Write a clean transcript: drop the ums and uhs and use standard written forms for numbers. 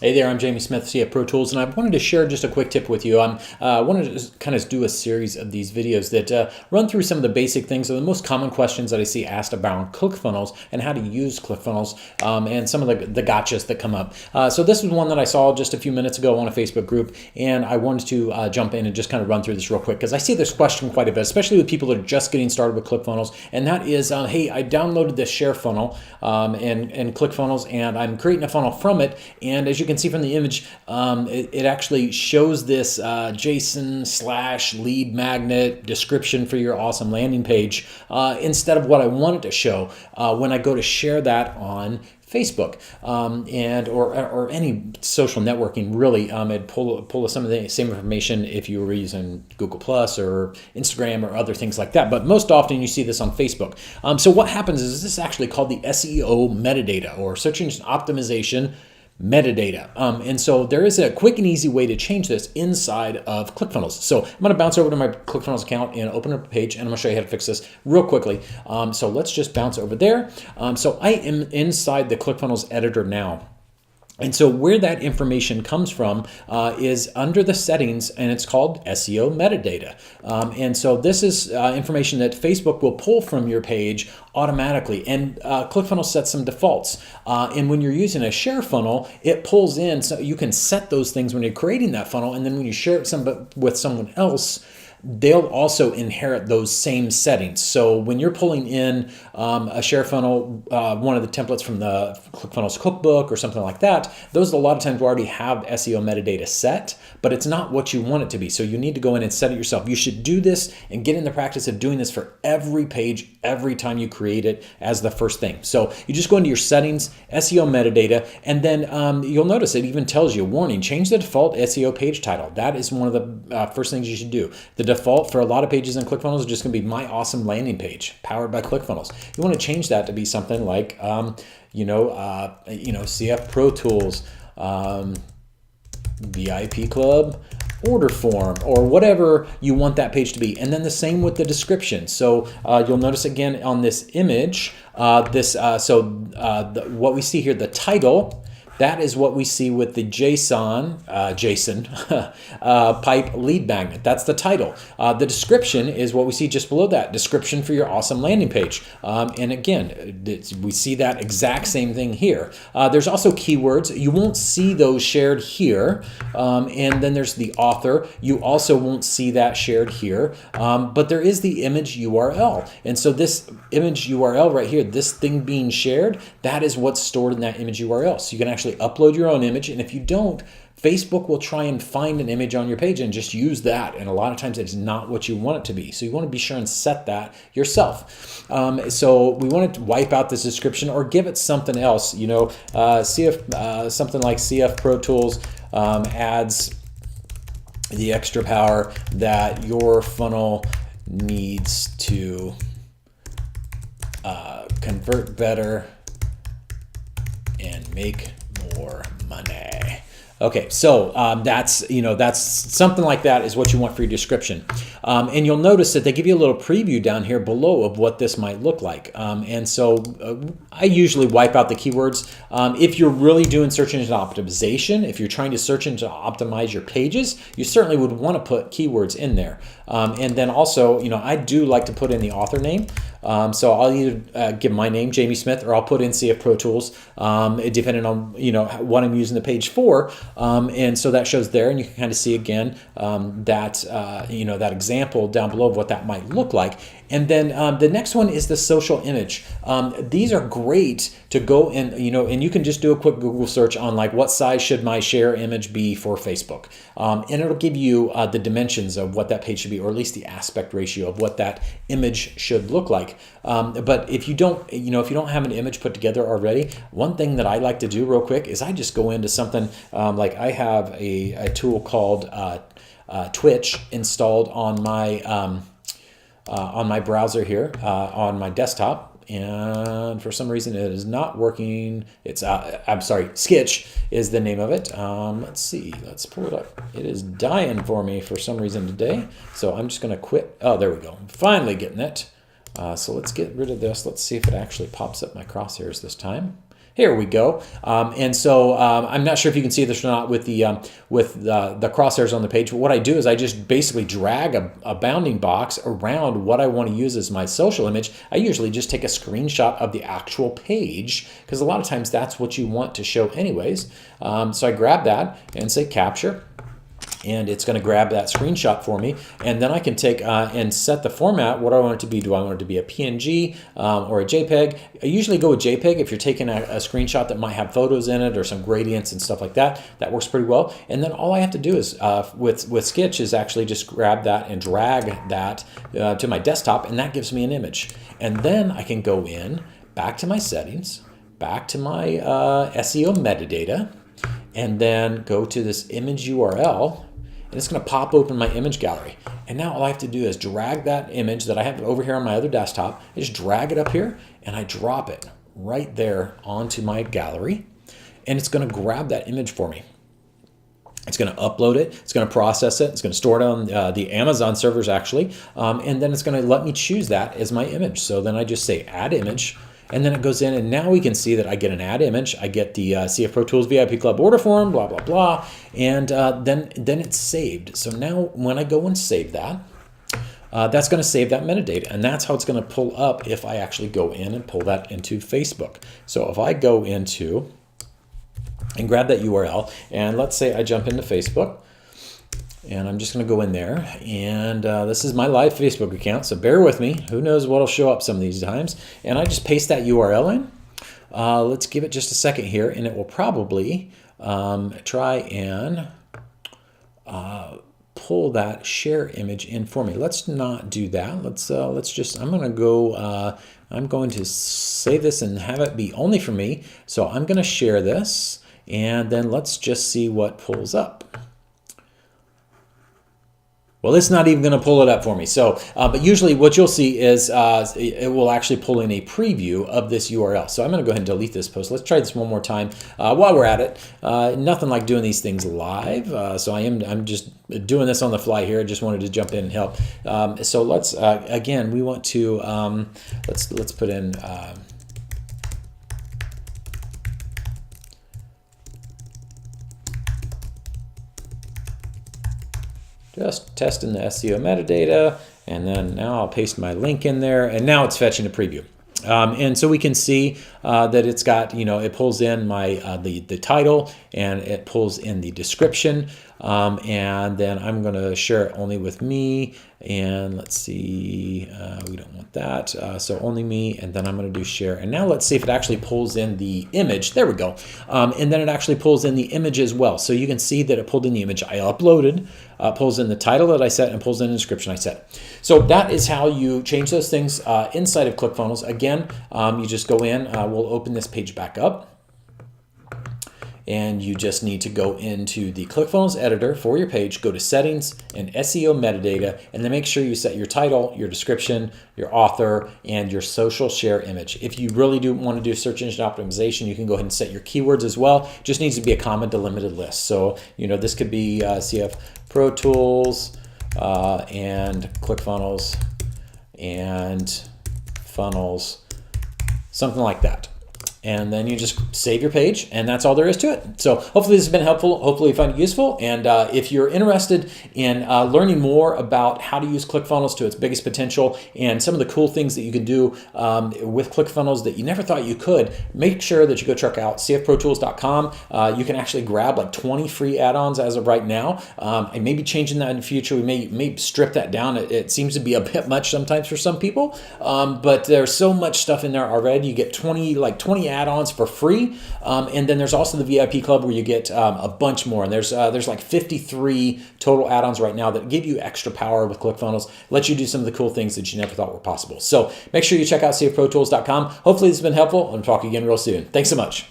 Hey there, I'm Jamie Smith, CF Pro Tools, and I wanted to share just a quick tip with you. I wanted to just kind of do a series of these videos that run through some of the basic things, or the most common questions that I see asked about ClickFunnels and how to use ClickFunnels, and some of the gotchas that come up. So this was one that I saw just a few minutes ago on a Facebook group, and I wanted to jump in and just kind of run through this real quick, because I see this question quite a bit, especially with people that are just getting started with ClickFunnels, and that is, hey, I downloaded this share funnel and ClickFunnels, and I'm creating a funnel from it, and as you can see from the image, it actually shows this JSON/lead magnet description for your awesome landing page instead of what I want it to show when I go to share that on Facebook or any social networking. Really, it'd pull some of the same information if you were using Google Plus or Instagram or other things like that. But most often you see this on Facebook. So what happens is this is actually called the SEO metadata, or search engine optimization metadata. And so there is a quick and easy way to change this inside of ClickFunnels. So I'm going to bounce over to my ClickFunnels account and open up a page, and I'm going to show you how to fix this real quickly. So let's just bounce over there. So I am inside the ClickFunnels editor now. And so where that information comes from is under the settings, and it's called SEO metadata. And so this is information that Facebook will pull from your page automatically. And ClickFunnels sets some defaults. And when you're using a share funnel, it pulls in, so you can set those things when you're creating that funnel. And then when you share it with someone else, they'll also inherit those same settings. So when you're pulling in a share funnel, one of the templates from the ClickFunnels cookbook or something like that, those a lot of times will already have SEO metadata set, but it's not what you want it to be. So you need to go in and set it yourself. You should do this and get in the practice of doing this for every page, every time you create it as the first thing. So you just go into your settings, SEO metadata, and then you'll notice it even tells you, warning, change the default SEO page title. That is one of the first things you should do. The default for a lot of pages in ClickFunnels is just going to be my awesome landing page powered by ClickFunnels. You want to change that to be something like, CF Pro Tools, VIP Club, order form, or whatever you want that page to be. And then the same with the description. So you'll notice again on this image, what we see here, the title, that is what we see with the JSON pipe lead magnet. That's the title. The description is what we see just below that, description for your awesome landing page. And again, we see that exact same thing here. There's also keywords. You won't see those shared here. And then there's the author. You also won't see that shared here. But there is the image URL. And so this image URL right here, this thing being shared, that is what's stored in that image URL. So you can actually upload your own image, and if you don't, Facebook will try and find an image on your page and just use that, and a lot of times it's not what you want it to be. So you want to be sure and set that yourself. So we want to wipe out this description or give it something else. See if something like CF Pro Tools adds the extra power that your funnel needs to convert better and make more money. Okay, so that's something like that is what you want for your description. And you'll notice that they give you a little preview down here below of what this might look like. And so I usually wipe out the keywords. If you're really doing search engine optimization, if you're trying to search engine optimize your pages, you certainly would want to put keywords in there. And then also, I do like to put in the author name. So I'll either give my name, Jamie Smith, or I'll put in CF Pro Tools, depending on what I'm using the page for. And so that shows there, and you can kind of see again that example down below of what that might look like. And then the next one is the social image. These are great to go and and you can just do a quick Google search on like what size should my share image be for Facebook, and it'll give you the dimensions of what that page should be, or at least the aspect ratio of what that image should look like. But if you don't, if you don't have an image put together already, one thing that I like to do real quick is I just go into something like I have a tool called Twitch installed on my browser here on my desktop. And for some reason it is not working. It's I'm sorry, Skitch is the name of it. Let's see, let's pull it up. It is dying for me for some reason today, so I'm just gonna quit. Oh, there we go, finally getting it. So let's get rid of this. Let's see if it actually pops up my crosshairs this time. Here we go. And so I'm not sure if you can see this or not with the crosshairs on the page, but what I do is I just basically drag a bounding box around what I want to use as my social image. I usually just take a screenshot of the actual page because a lot of times that's what you want to show anyways. So I grab that and say capture. And it's going to grab that screenshot for me, and then I can take and set the format. What do I want it to be? Do I want it to be a PNG or a JPEG? I usually go with JPEG if you're taking a screenshot that might have photos in it or some gradients and stuff like that. That works pretty well. And then all I have to do is with Sketch is actually just grab that and drag that to my desktop, and that gives me an image. And then I can go in back to my settings, back to my SEO metadata, and then go to this image URL. And it's going to pop open my image gallery. And now all I have to do is drag that image that I have over here on my other desktop. I just drag it up here and I drop it right there onto my gallery. And it's going to grab that image for me. It's going to upload it. It's going to process it. It's going to store it on the Amazon servers actually. And then it's going to let me choose that as my image. So then I just say add image. And then it goes in, and now we can see that I get an add image. I get the CF Pro Tools VIP Club order form, blah, blah, blah. And then it's saved. So now when I go and save that, that's going to save that metadata. And that's how it's going to pull up if I actually go in and pull that into Facebook. So if I go into and grab that URL, and let's say I jump into Facebook, and I'm just going to go in there, and this is my live Facebook account, so bear with me. Who knows what'll show up some of these times. And I just paste that URL in. Let's give it just a second here, and it will probably try and pull that share image in for me. Let's not do that. Let's just, I'm going to go, I'm going to save this and have it be only for me. So I'm going to share this, and then let's just see what pulls up. Well, it's not even going to pull it up for me. So, but usually what you'll see is it will actually pull in a preview of this URL. So I'm going to go ahead and delete this post. Let's try this one more time while we're at it. Nothing like doing these things live. So I'm just doing this on the fly here. I just wanted to jump in and help. So let's again, we want to let's put in. Just testing the SEO metadata, and then now I'll paste my link in there, and now it's fetching a preview. And so we can see that it's got, it pulls in my the title, and it pulls in the description, and then I'm going to share it only with me. And let's see, we don't want that, so only me, and then I'm going to do share. And now let's see if it actually pulls in the image. There we go. And then it actually pulls in the image as well. So you can see that it pulled in the image I uploaded, pulls in the title that I set, and pulls in the description I set. So that is how you change those things inside of ClickFunnels. Again, you just go in, we'll open this page back up. And you just need to go into the ClickFunnels editor for your page, go to settings and SEO metadata, and then make sure you set your title, your description, your author, and your social share image. If you really do want to do search engine optimization, you can go ahead and set your keywords as well. Just needs to be a common delimited list. So, this could be CF Pro Tools and ClickFunnels and funnels, something like that. And then you just save your page, and that's all there is to it. So hopefully this has been helpful. Hopefully you find it useful. And if you're interested in learning more about how to use ClickFunnels to its biggest potential and some of the cool things that you can do with ClickFunnels that you never thought you could, make sure that you go check out cfprotools.com. You can actually grab like 20 free add-ons as of right now. I may be changing that in the future. We may strip that down. It seems to be a bit much sometimes for some people, but there's so much stuff in there already. You get 20 add-ons for free, and then there's also the VIP club where you get a bunch more, and there's like 53 total add-ons right now that give you extra power with ClickFunnels, let you do some of the cool things that you never thought were possible. So make sure you check out cfprotools.com. Hopefully this has been helpful, and talk again real soon. Thanks so much.